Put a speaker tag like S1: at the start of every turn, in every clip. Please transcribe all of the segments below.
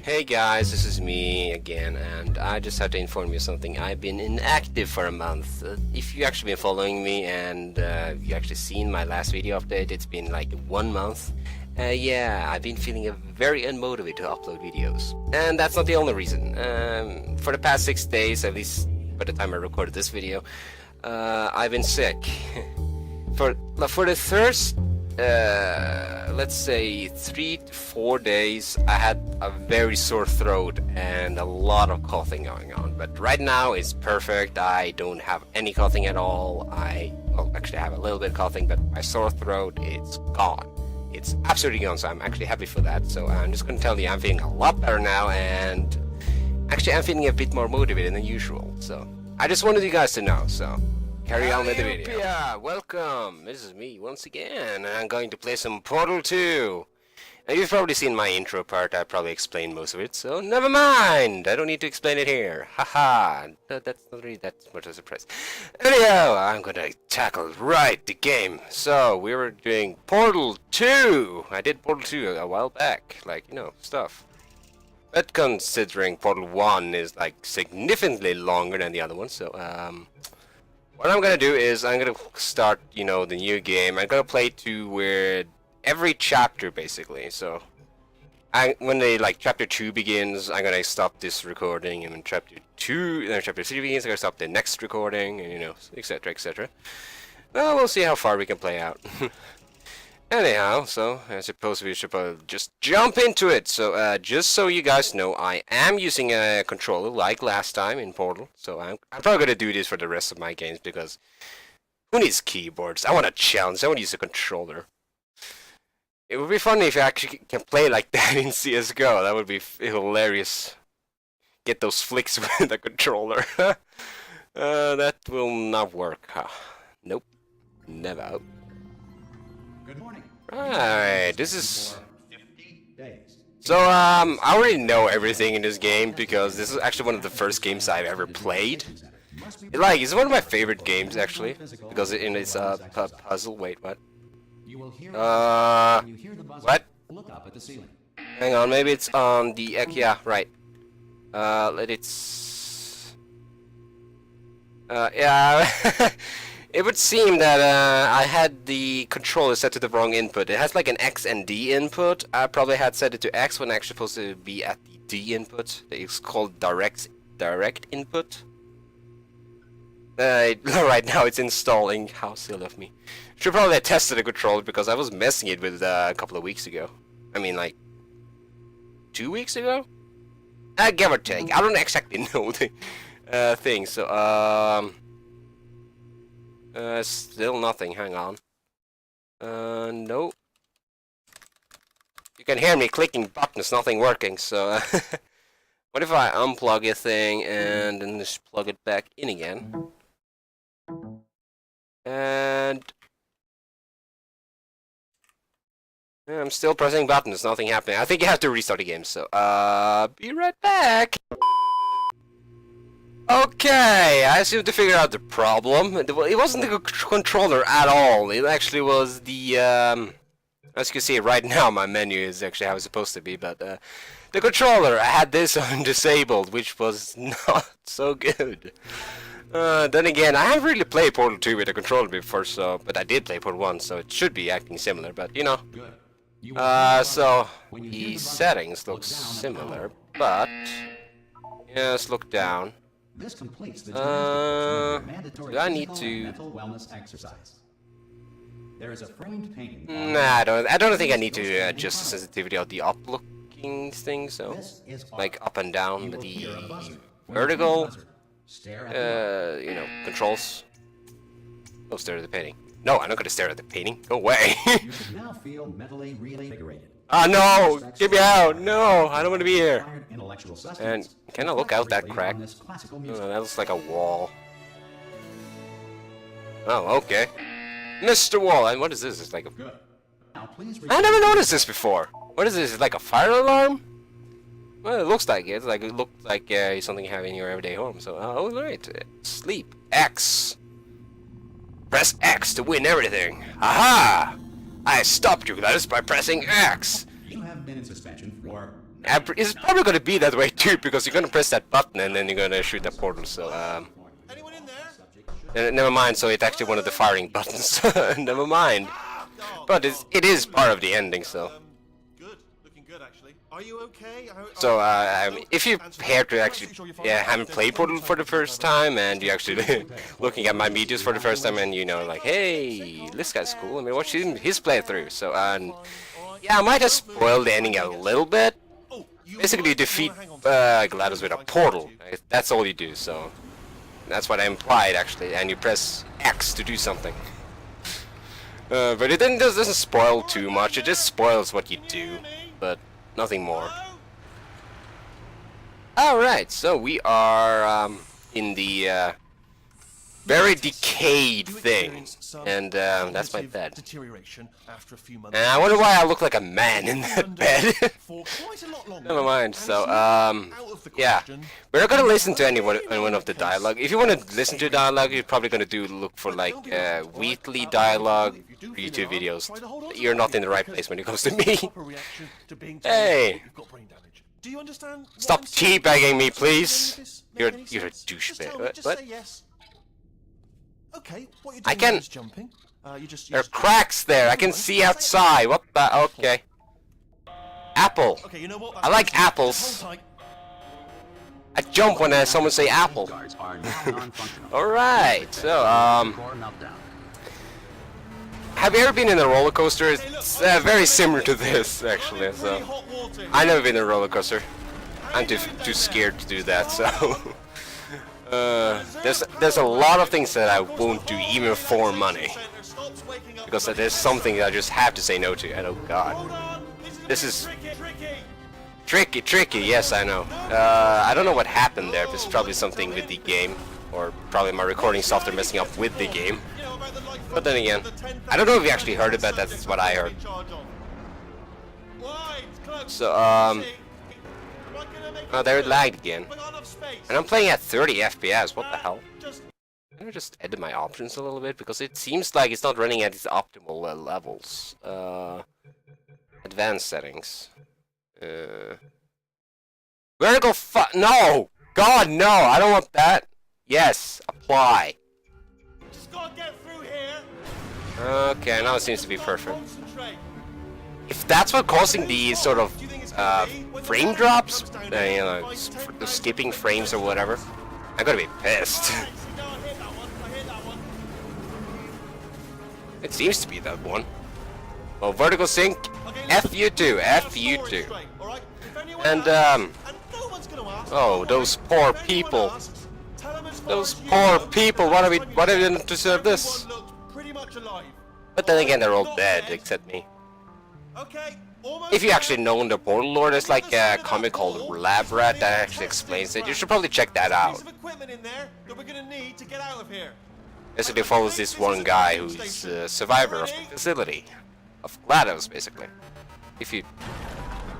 S1: Hey guys, this is me again, and I just have to inform you of something. I've been inactive for a month. If you actually been following me and you actually seen my last video update, it's been like 1 month. Yeah, I've been feeling very unmotivated to upload videos. And that's not the only reason. For the past 6 days, at least by the time I recorded this video, I've been sick. for the first let's say 3 to 4 days, I had a very sore throat and a lot of coughing going on, but right now it's perfect. I don't have any coughing at all. Well, actually I have a little bit of coughing, but my sore throat, it's gone. It's absolutely gone, so I'm actually happy for that. So I'm just gonna tell you I'm feeling a lot better now, and actually I'm feeling a bit more motivated than usual. So I just wanted you guys to know, so carry on with the video. Welcome! This is me once again, and I'm going to play some Portal 2. Now you've probably seen my intro part. I probably explained most of it, so never mind! I don't need to explain it here. Haha! That's not really that much of a surprise. Anyhow, I'm gonna tackle right the game. So, we were doing Portal 2! I did Portal 2 a while back, like, you know, stuff. But considering Portal 1 is, like, significantly longer than the other one, so, what I'm gonna do is I'm gonna start, you know, the new game. I'm gonna play to where every chapter basically. So, when chapter 2 begins, I'm gonna stop this recording, and when chapter 3 begins, I'm gonna stop the next recording, and you know, etc., etc. Well, we'll see how far we can play out. Anyhow, so I suppose we should just jump into it. So, just so you guys know, I am using a controller like last time in Portal. So I'm probably gonna do this for the rest of my games, because who needs keyboards? I want a challenge. I want to use a controller. It would be funny if I actually can play like that in CS:GO. That would be hilarious. Get those flicks with the controller. That will not work. Huh? Nope. Never.
S2: Good morning.
S1: Alright, this is... So, I already know everything in this game, because this is actually one of the first games I've ever played. It's one of my favorite games, actually, because it's a puzzle. Wait, what? What? Hang on, maybe it's on the... yeah, right. Yeah... It would seem that I had the controller set to the wrong input. It has like an X and D input. I probably had set it to X when actually supposed to be at the D input. It's called direct input. Right now it's installing. How silly of me. Should probably have tested the controller, because I was messing it with a couple of weeks ago. I mean, like 2 weeks ago? Give or take. I don't exactly know the thing. So still nothing. Hang on. No. You can hear me clicking buttons, nothing working, so... what if I unplug a thing and then just plug it back in again? And... I'm still pressing buttons, nothing happening. I think you have to restart the game, so... be right back! Okay, I seem to figure out the problem. It wasn't the controller at all. It actually was the, as you can see right now, my menu is actually how it's supposed to be, but, the controller, I had this on disabled, which was not so good. Then again, I haven't really played Portal 2 with a controller before, so, but I did play Portal 1, so it should be acting similar, but, you know. So, the settings look similar, but, yeah, let's look down.
S2: This completes the
S1: do I need to
S2: mental wellness exercise. There is a framed painting.
S1: Nah, I don't think I need to adjust the sensitivity of the up-looking thing. So, like up and down the vertical, you know, controls. Go stare at the painting. No, I'm not gonna stare at the painting. Go away.
S2: You should now feel mentally reinvigorated.
S1: Ah, no! Get me out! No, I don't want to be here. And can I look out that crack? Oh, that looks like a wall. Oh, okay. Mr. Wall, and what is this? It's like a... I never noticed this before. What is this? It's like a fire alarm? Well, it looks like it. It looked like something you have in your everyday home. So, oh, right. Sleep. X. Press X to win everything. Aha! I stopped you guys by pressing X.
S2: You have been in suspension for
S1: It's probably gonna be that way too, because you're gonna press that button and then you're gonna shoot that portal. So
S3: Anyone in there?
S1: never mind. So it's actually one of the firing buttons. Never mind. But it is part of the ending. So.
S3: Good. Looking good, actually. Are you okay?
S1: So if you prepare to actually haven't played Portal for the first time, and you actually looking at my videos for the first time, and you know like, hey, this guy's cool. I mean, watch his playthrough. So yeah, I might have spoiled the ending a little bit. Basically, you defeat GLaDOS with a portal. That's all you do. So that's what I implied actually, and you press X to do something. But it doesn't spoil too much. It just spoils what you do, but nothing more. Alright, so we are in the very decayed thing, and that's my bed. And I wonder why I look like a man in that bed. Never mind. So yeah, we're not gonna listen to anyone of the dialogue. If you want to listen to dialogue, you're probably gonna look for like weekly dialogue YouTube videos. You're not in the right place when it comes to me. Hey, stop teabagging me, please. You're a douchebag. What?
S3: Okay, what you're
S1: I
S3: doing
S1: can.
S3: is jumping.
S1: There are cracks there. I can see outside. What the? Okay. Apple.
S3: Okay, you know what?
S1: I like apples. I jump when someone say apple. Alright, so, have you ever been in a roller coaster? It's very similar to this, actually, so. I've never been in a roller coaster. I'm too scared to do that, so. There's a lot of things that I won't do, even for money. Because there's something that I just have to say no to, and oh god. This is tricky, yes I know. I don't know what happened there, it's probably something with the game, or probably my recording software messing up with the game. But then again, I don't know if you actually heard it, but that's what I heard. So, oh, there it lagged again. And I'm playing at 30 FPS, what the hell? Can I just edit my options a little bit? Because it seems like it's not running at its optimal levels. Advanced settings. Vertical no! God, no! I don't want that! Yes, apply.
S3: Just gotta get through here.
S1: Okay, now it seems to be perfect. If that's what causing the sort of frame drops, you know, skipping frames or whatever, I'm gonna be pissed. It seems to be that one. Well, vertical sync, F you too, F you too. And oh, those poor people. Those poor people, why do they didn't deserve this? But then again, they're all dead, except me. If you actually know the Portal lore, there's like a comic called Lab Rat that actually explains it. You should probably check that out. Basically follows this one guy who's a survivor of the facility. Of GLaDOS, basically. If you're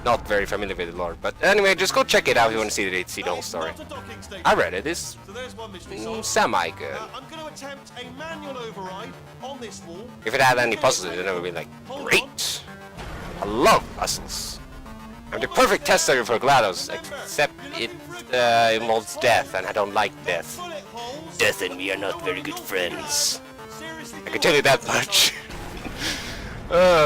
S1: not very familiar with the lore. But anyway, just go check it out if you want to see the whole story. I read it. It's semi-good. If it had any puzzles, then it would be like, great! I love puzzles. I'm the perfect tester for GLaDOS, except it involves death, and I don't like death. Death and me are not very good friends. I can tell you that much.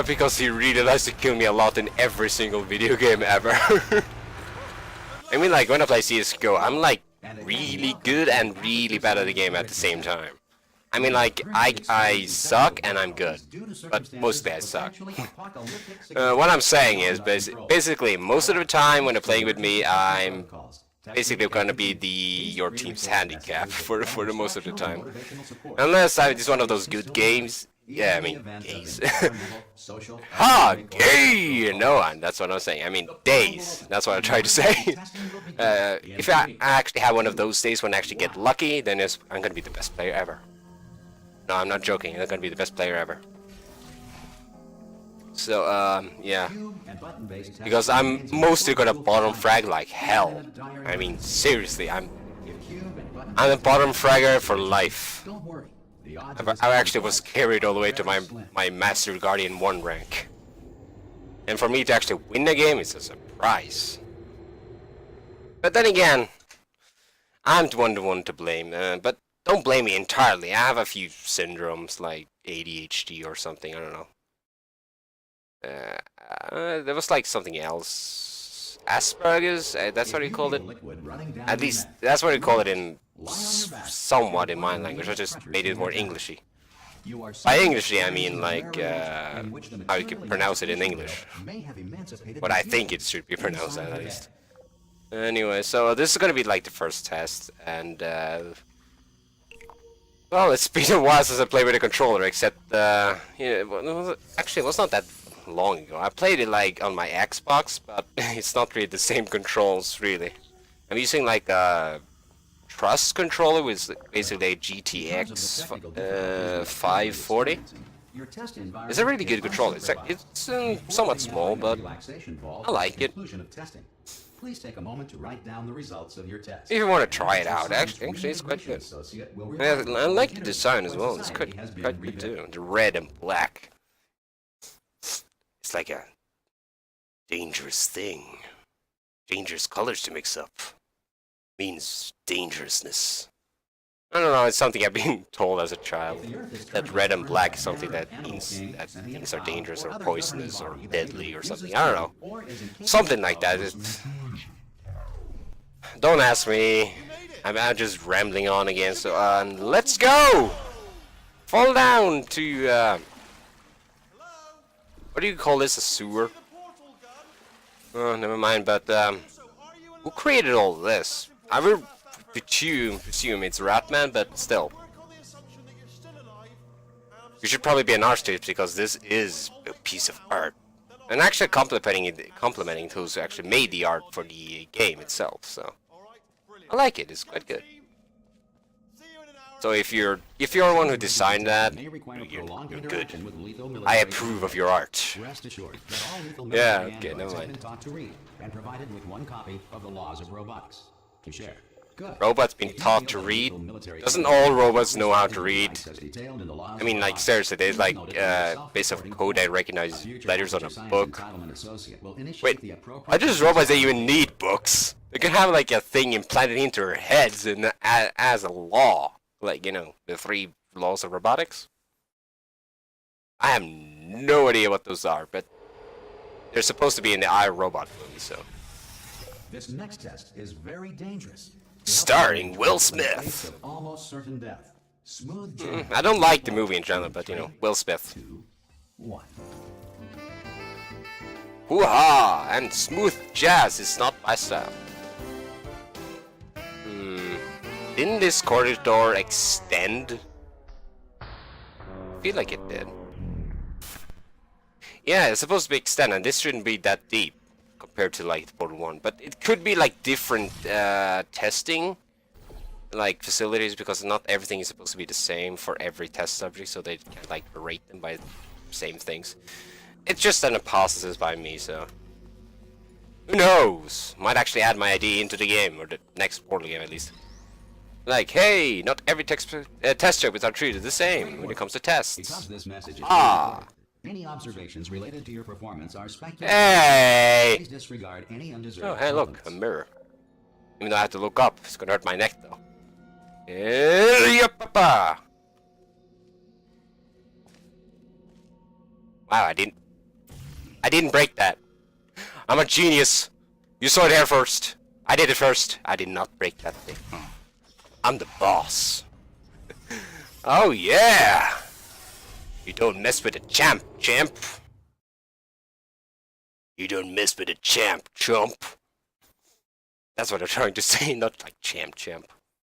S1: Because he really likes to kill me a lot in every single video game ever. I mean, like, when I play CSGO, I'm like really good and really bad at the game at the same time. I mean, like, I suck and I'm good, but mostly I suck. What I'm saying is, basically, most of the time when you're playing with me, I'm basically gonna be your team's handicap for the most of the time. Unless it's one of those good games. Yeah, I mean, gays. Ha! Gay! No, that's what I'm saying. I mean, days. That's what I tried to say. If I actually have one of those days when I actually get lucky, then I'm gonna be the best player ever. No, I'm not joking. I'm gonna be the best player ever. So, yeah. Because I'm mostly gonna bottom frag like hell. I mean, seriously, I'm a bottom fragger for life. I actually was carried all the way to my Master Guardian 1 rank. And for me to actually win the game, it's a surprise. But then again, I'm the one to blame. But don't blame me entirely. I have a few syndromes like ADHD or something. I don't know. There was like something else. Asperger's. That's what you called it. At least that's what you call it in somewhat in my language. I just made it more Englishy. By Englishy, I mean like how you can pronounce it in English. What I think it should be pronounced at least. Anyway, so this is gonna be like the first test, and well, it's been a while since I played with a controller, except actually it was not that long ago. I played it like on my Xbox, but it's not really the same controls really. I'm using like a Trust controller with basically a GTX 540. It's a really good controller. It's somewhat small, but I like it.
S2: Please take a moment to write down the results of your test.
S1: If you want to try it out, actually it's quite good. I like the design as well. It's quite good too. The red and black. It's like a dangerous thing. Dangerous colors to mix up. Means dangerousness. I don't know, it's something I've been told as a child. That red and black is something that means that things are dangerous or poisonous or deadly or something. I don't know. Something like that. Don't ask me. I'm just rambling on again, so let's go! Fall down to what do you call this, a sewer? Oh, never mind, but who created all this? I will presume it's Ratman, but still. You should probably be an artist because this is a piece of art. And actually complimenting those who actually made the art for the game itself, so I like it, it's quite good. So if you're one who designed that, you're good. I approve of your art. Yeah, okay, never mind.
S2: And provided with one copy of the laws of robotics to share. Good.
S1: Robots being taught to read? Doesn't all robots know how to read? I mean, like, seriously, they like, based off code, they recognize letters on a book. Wait, are these robots that even need books? They can have, like, a thing implanted into their heads and as a law. Like, you know, the 3 laws of robotics? I have no idea what those are, but they're supposed to be in the iRobot movie, so.
S2: This next test is very dangerous.
S1: Starring Will Smith.
S2: Almost certain death. Smooth
S1: I don't like the movie in general, but you know, Will Smith.
S2: 2, 1.
S1: Hoo-ha! And smooth jazz is not my style. Didn't this corridor extend? I feel like it did. Yeah, it's supposed to be extended, and this shouldn't be that deep compared to like Portal 1, but it could be like different testing like facilities, because not everything is supposed to be the same for every test subject, so they can't like rate them by the same things. It's just an hypothesis by me, so who knows? Might actually add my idea into the game, or the next Portal game at least. Like, hey, not every test subjects are treated the same when it comes to tests.
S2: Because this message is any observations related to your performance are speculative.
S1: Hey!
S2: Please disregard any undeserved
S1: Oh, hey, look, a
S2: comments.
S1: mirror. Even though I have to look up, it's gonna hurt my neck though. Yeah, papa. Wow, I didn't break that. I'm a genius. You saw it here first. I did it first. I did not break that thing. I'm the boss. Oh yeah. You don't mess with a champ. You don't mess with a champ, chump. That's what I'm trying to say, not like champ.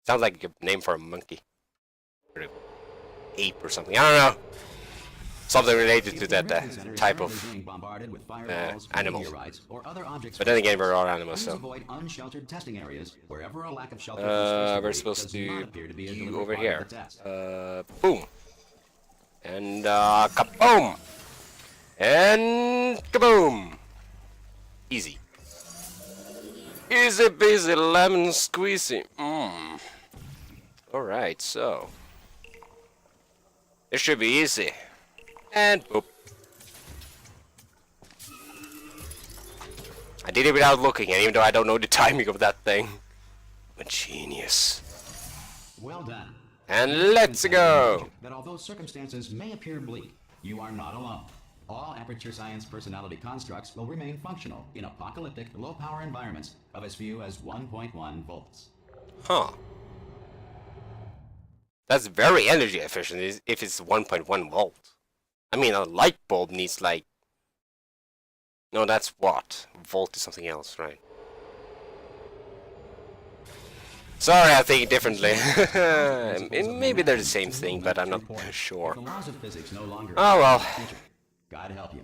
S1: Sounds like a name for a monkey. Or an ape or something. I don't know. Something related to that type of animal. But then again, we're all animals, so. We're supposed to be over here. Boom. And kaboom! And kaboom! Easy. Easy peasy lemon squeezy. Alright, so. This should be easy. And boop. I did it without looking, and even though I don't know the timing of that thing. I'm a genius.
S2: Well done.
S1: And let's go!
S2: That although circumstances may appear bleak, you are not alone. All Aperture Science personality constructs will remain functional in apocalyptic, low-power environments of as few as 1.1 volts.
S1: Huh. That's very energy efficient if it's 1.1 volt. I mean, a light bulb needs like... No, that's watt. Volt is something else, right? Sorry, I think differently. Maybe they're the same thing, but I'm not sure. Oh well.
S2: God help you.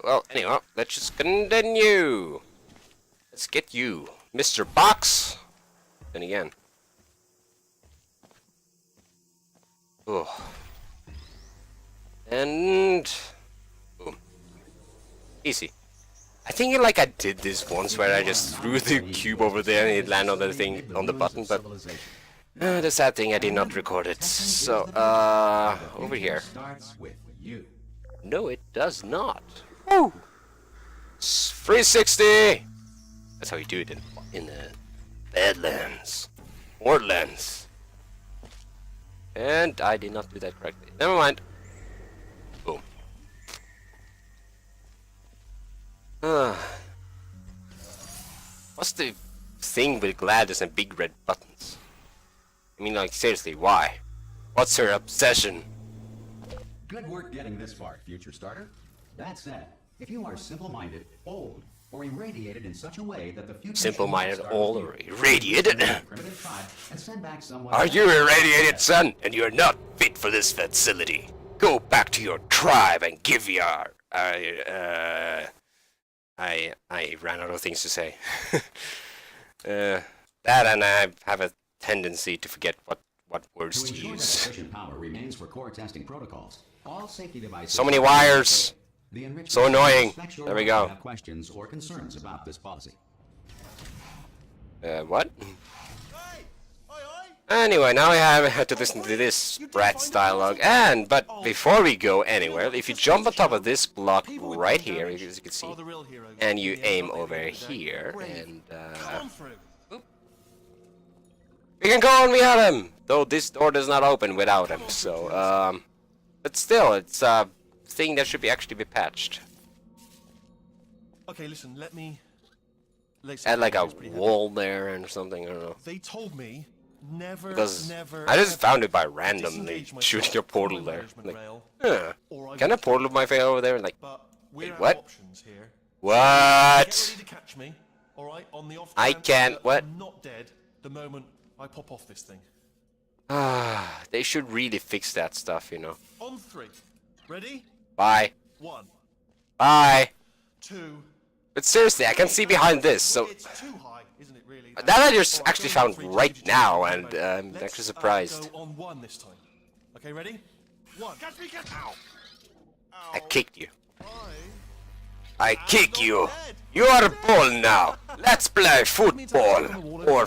S1: Well, anyway, let's just continue. Let's get you, Mr. Box. Then again. Oh. And boom. Easy. I think like I did this once where I just threw the cube over there and it landed on the thing on the button, but the sad thing I did not record it. So over here. No, it does not. Woo! 360. That's how you do it in the Badlands, Borderlands. And I did not do that correctly. Never mind. Boom. What's the thing with Gladys and big red buttons? I mean, like, seriously, why? What's her obsession?
S2: Good work getting this far, future starter. That said, if you are simple-minded, old, or irradiated in such a way that the future...
S1: Simple-minded, old, or irradiated?
S2: And send back someone...
S1: Are you irradiated, son? And you're not fit for this facility. Go back to your tribe and give your... I ran out of things to say. That and I have a tendency to forget what words to use.
S2: Sufficient power remains for core testing protocols. All safety devices...
S1: So many wires. So annoying. There we go.
S2: Questions or concerns about this policy?
S1: What?
S3: Hey! Oi, oi!
S1: Anyway, now I have to listen to this brat's dialogue. But before we go anywhere, if you jump on top of this block right here, as you can see, and you aim over here, and we can go on without him. Though this door does not open without him. So, but still, it's a thing that should actually be patched.
S3: Okay, listen, let me...
S1: Add like a wall there and something, I don't know.
S3: They told me never,
S1: Because
S3: never...
S1: I just found it by
S3: ever
S1: randomly
S3: disengage
S1: shooting a
S3: myself
S1: portal
S3: from my
S1: there.
S3: management
S1: Like,
S3: rail,
S1: huh.
S3: or I
S1: Can
S3: will
S1: a portal my fail over there? Like,
S3: But we're
S1: wait,
S3: out
S1: what?
S3: of options here.
S1: What?
S3: Get ready to catch me, alright? On the off
S1: I
S3: chance
S1: can't-
S3: that
S1: what?
S3: I'm not dead the moment I pop off this thing.
S1: Ah, they should really fix that stuff, you know.
S3: On 3. Ready?
S1: Bye.
S3: 1,
S1: Bye.
S3: 2...
S1: But seriously, I can see behind this, so...
S3: It's too high, isn't it, really?
S1: That I just
S3: Alright,
S1: actually
S3: go on
S1: found
S3: 3,
S1: right
S3: change
S1: now,
S3: it.
S1: and I'm
S3: Let's,
S1: actually surprised.
S3: Go on 1 this time. Okay, ready? 1. Catch me, catch... Ow!
S1: I kicked you.
S3: I
S1: I kick you. You are a ball now. Let's play football, or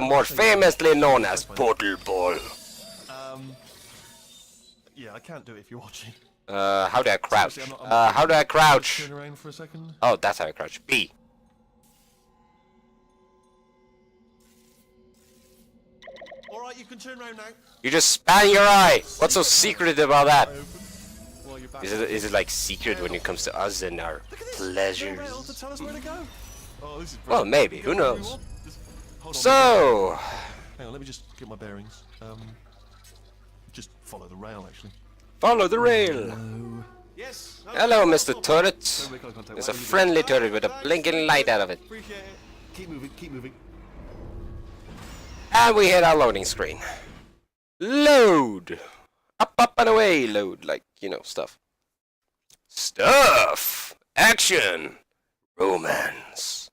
S1: more famously known as portal ball.
S3: Yeah, I can't do it if you're watching.
S1: How do I crouch?
S3: Seriously, I'm
S1: How do I crouch?
S3: Turn around for a second.
S1: Oh, that's how I crouch. B.
S3: Alright, you can turn around now.
S1: You just span your eye. What's so secret about that?
S3: I open while you're back.
S1: Is it like secret when it comes to us and our
S3: Look at this.
S1: pleasures?
S3: No rail to tell us where to go. Oh, this is
S1: Well,
S3: brilliant.
S1: maybe. Who
S3: Go wherever
S1: knows?
S3: you want. Just hold on.
S1: So,
S3: Hang on, let me just get my bearings. Just follow the rail, actually.
S1: follow the rail.
S3: Yes.
S1: Hello, Mr. Turret.
S3: Don't make eye contact.
S1: There's a
S3: Whatever you do.
S1: friendly turret with a blinking light out of it.
S3: Appreciate it. Keep moving, keep moving.
S1: And we hit our loading screen. Load! Up and away, load, like, you know, stuff. Stuff! Action! Romance.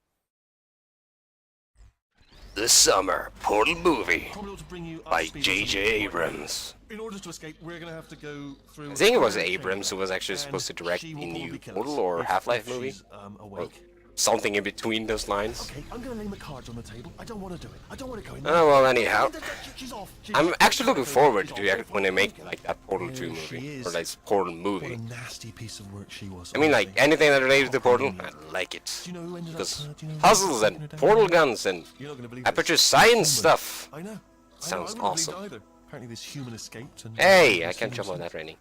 S1: The Summer Portal Movie
S3: Probably ought to bring you up
S1: by
S3: to speed on
S1: J.J.
S3: something.
S1: Abrams.
S3: In order to escape, we're gonna have to go through.
S1: I think it was
S3: a
S1: Abrams who was actually
S3: and
S1: supposed to direct
S3: she
S1: the
S3: will
S1: new
S3: probably kill
S1: Portal
S3: us
S1: or
S3: if
S1: Half-Life movie.
S3: she's, awake.
S1: something in between those lines.
S3: Okay, I'm gonna lay my cards on the table. I don't want to do it. I don't want to go in.
S1: Oh well, anyhow.
S3: She's off.
S1: I'm actually looking forward to
S3: She's off.
S1: when they make like that Portal 2
S3: Yeah, she
S1: movie,
S3: is.
S1: or like Portal
S3: What a
S1: movie.
S3: nasty piece of work she was.
S1: I mean, like
S3: honestly.
S1: anything that related to
S3: How
S1: Portal,
S3: can you
S1: I like it.
S3: Do you know who ended up?
S1: Because
S3: Do you know who
S1: puzzles
S3: ended
S1: and
S3: up
S1: portal
S3: dying?
S1: guns and
S3: You're not gonna believe
S1: aperture
S3: this.
S1: science
S3: Human.
S1: stuff.
S3: I know.
S1: Sounds
S3: I wouldn't
S1: awesome.
S3: believe it either. Apparently, this human escaped and.
S1: Hey, I can't jump on that railing.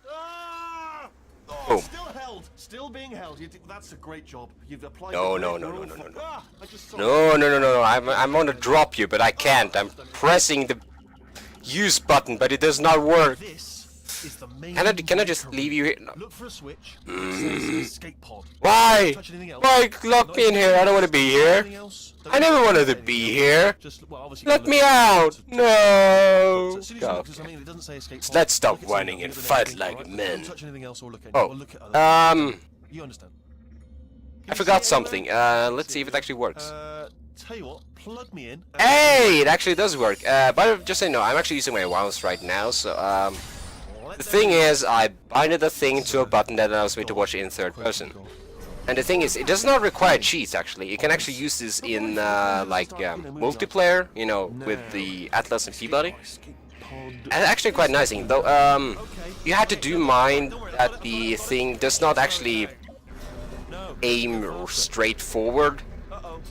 S3: Ah! Oh,
S1: Boom.
S3: still held. Still being held. That's a great job. You've applied.
S1: No,
S3: the
S1: no,
S3: grade
S1: no,
S3: we're
S1: no,
S3: all
S1: no,
S3: for-
S1: no, no.
S3: Ah, I just saw
S1: No, no, no, no, no. I'm gonna drop you, but I can't. I'm pressing the use button, but it does not work.
S3: This is the main.
S1: Can I just
S3: breaker
S1: leave you here? No.
S3: Look for a switch. It says escape pod.
S1: Why?
S3: Don't touch anything else.
S1: Why lock me in here? I don't want to be here.
S3: Anything else? Don't
S1: I never
S3: touch
S1: wanted to
S3: anything
S1: be
S3: else.
S1: here.
S3: Just, well, obviously
S1: Let
S3: you're
S1: me
S3: gonna-
S1: out!
S3: So
S1: No!
S3: as soon as you
S1: Go.
S3: look at something, it doesn't say escape pod.
S1: Let's stop
S3: Look at
S1: whining
S3: something,
S1: and
S3: look at
S1: fight
S3: anything,
S1: like
S3: alright?
S1: men.
S3: Don't touch anything else or look at
S1: Oh,
S3: or look at other. You understand?
S1: I forgot something. Let's see if it actually works.
S3: Tell you what, plug me in.
S1: Hey, it actually does work. But just so you know, I'm actually using my mouse right now, so the thing is, I binded the thing to a button that allows me to watch it in third person. And the thing is, it does not require cheats actually. You can actually use this in multiplayer, you know, with the Atlas and Peabody. And actually quite nice thing, though. You have to do mind that the thing does not actually aim straight forward.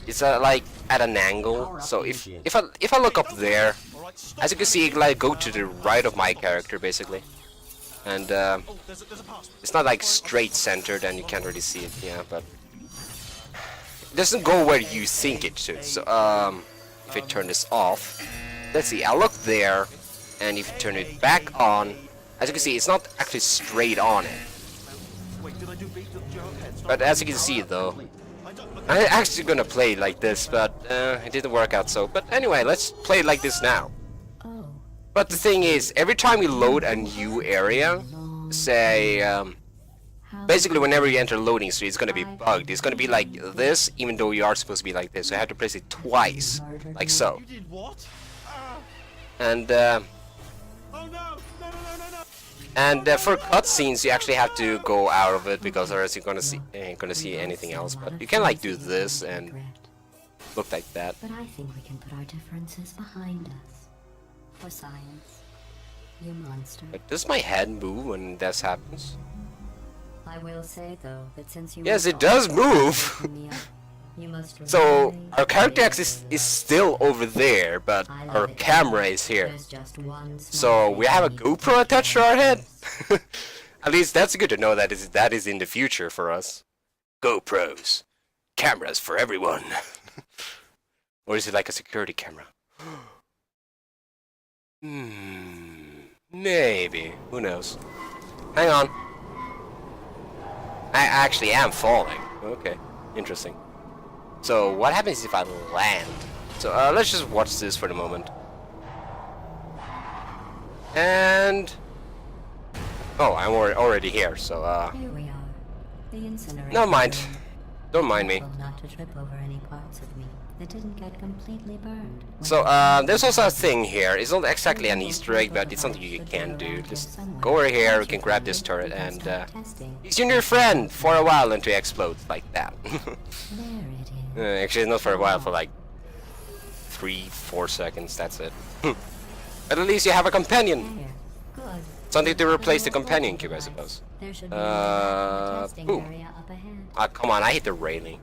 S1: It's like at an angle. So if I look up there, as you can see, it like go to the right of my character basically, and it's not like straight centered, and you can't really see it. Yeah, but it doesn't go where you think it should. So if I turn this off, let's see. I look there, and if you turn it back on, as you can see, it's not actually straight on it. But as you can see, though, I'm actually gonna play like this, but it didn't work out so. But anyway, let's play it like this now. But the thing is, every time we load a new area, say, basically whenever you enter loading screen, it's gonna be bugged. It's gonna be like this, even though you are supposed to be like this. So I have to press it twice, like so.
S3: You did what?
S1: And
S3: Oh no! No!
S1: for cutscenes, you actually have to go out of it because otherwise you're ain't gonna see anything else. But you can like do this and look like that.
S4: But I think we can put our differences behind us. For science, you monster.
S1: But does my head move when this happens?
S4: I will say though that since you
S1: Yes,
S4: were
S1: it does
S4: all
S1: move.
S4: picking me up, you must
S1: So
S4: really,
S1: our character
S4: really
S1: axis is still over there, but
S4: I
S1: our
S4: love it.
S1: camera is here.
S4: There's just one
S1: So
S4: small
S1: we have a
S4: thing
S1: GoPro attached to our head.
S4: universe.
S1: At least that's good to know that is in the future for us. GoPros, cameras for everyone. Or is it like a security camera? Maybe. Who knows? Hang on. I actually am falling. Okay, interesting. So what happens if I land? So let's just watch this for the moment. And oh, I'm already here. So
S4: Here we are. The incinerator.
S1: never mind.
S4: room.
S1: Don't mind me.
S4: Careful not to trip over any parts of me that didn't get completely burned. when
S1: So
S4: I-
S1: there's also a thing here. It's not exactly an Easter egg, but it's something you can do. Just go over here. You can grab this turret and use your new friend for a while until it explodes like that.
S4: There it is.
S1: Actually, not for a while. For like 3-4 seconds. That's it. But at least you have a companion.
S4: There. Good.
S1: Something to replace the companion cube, I suppose.
S4: There should be a testing
S1: boom.
S4: area up ahead.
S1: Come on, I hit the railing.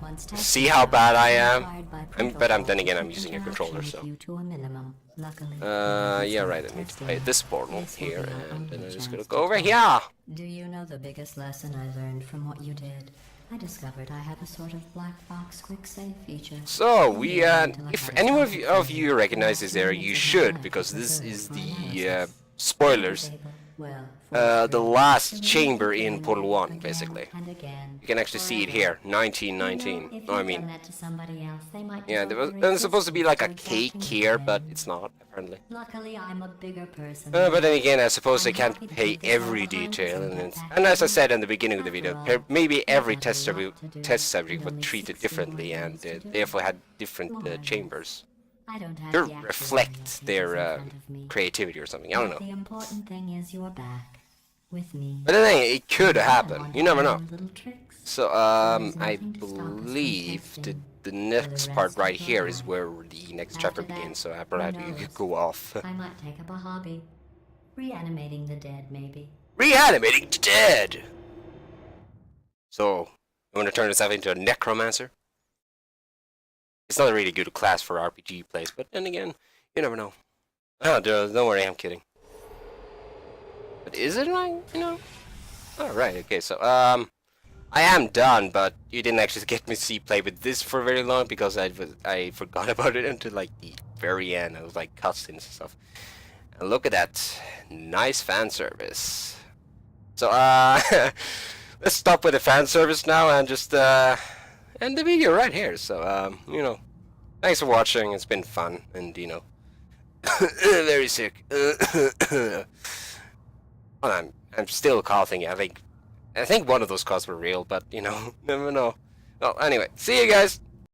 S4: Once testing
S1: See how bad I am?
S4: required by
S1: But then
S4: protocol
S1: again,
S4: to
S1: I'm
S4: keep
S1: using a
S4: interaction
S1: controller,
S4: with
S1: so.
S4: you to a minimum. Luckily,
S1: Yeah, right. I
S4: testing.
S1: need to play this portal
S4: This will
S1: here,
S4: be our
S1: and
S4: only
S1: then I'm just
S4: chance
S1: gonna
S4: to
S1: go over
S4: talk.
S1: here.
S4: Do you know the biggest lesson I learned from what you did? I discovered I have a sort of black box quick save feature.
S1: So we, if anyone of you recognize this area, you should, because this is the spoilers.
S4: Well,
S1: The last chamber in Portal 1, basically.
S4: and again.
S1: You can actually see it here, 1919.
S4: If
S1: No, I
S4: you'd
S1: mean,
S4: done that to somebody else, they might
S1: yeah,
S4: develop
S1: there's supposed to be like a
S4: resistance
S1: cake
S4: towards
S1: here,
S4: acting
S1: but
S4: again.
S1: it's not, apparently.
S4: Luckily, I'm a bigger person.
S1: But then again, I suppose they can't pay every detail, and as I said in the beginning of the video, maybe every test subject was treated differently, and therefore had different chambers
S4: I don't have
S1: to
S4: the actual
S1: reflect
S4: diagnosis
S1: their
S4: in front of me.
S1: creativity or something. I don't
S4: But
S1: know.
S4: the important thing is you're back with me.
S1: But then again, it could
S4: I
S1: happen.
S4: want
S1: You
S4: to
S1: never
S4: learn
S1: know.
S4: Little tricks.
S1: So,
S4: There is
S1: I
S4: nothing to stop us from
S1: believe the
S4: texting
S1: the
S4: for the
S1: next part
S4: rest
S1: right
S4: of your
S1: here is
S4: life.
S1: where the next
S4: After
S1: chapter
S4: that,
S1: begins, so I
S4: who
S1: probably
S4: knows?
S1: could go off.
S4: I might take up a hobby. Reanimating the dead, maybe.
S1: Reanimating the dead! So, you want to turn yourself into a necromancer? It's not a really good class for RPG plays, but then again, you never know. Oh, don't worry, I'm kidding. But is it like, you know? Alright, okay, so, I am done, but you didn't actually get me to see play with this for very long because I forgot about it until like the very end. I was like cutscenes and stuff. And look at that, nice fan service. So let's stop with the fan service now and just end the video right here. So you know, thanks for watching. It's been fun and you know, very sick. Well, I'm still coughing. I think one of those coughs were real, but you know, never know. Well, anyway, see you guys.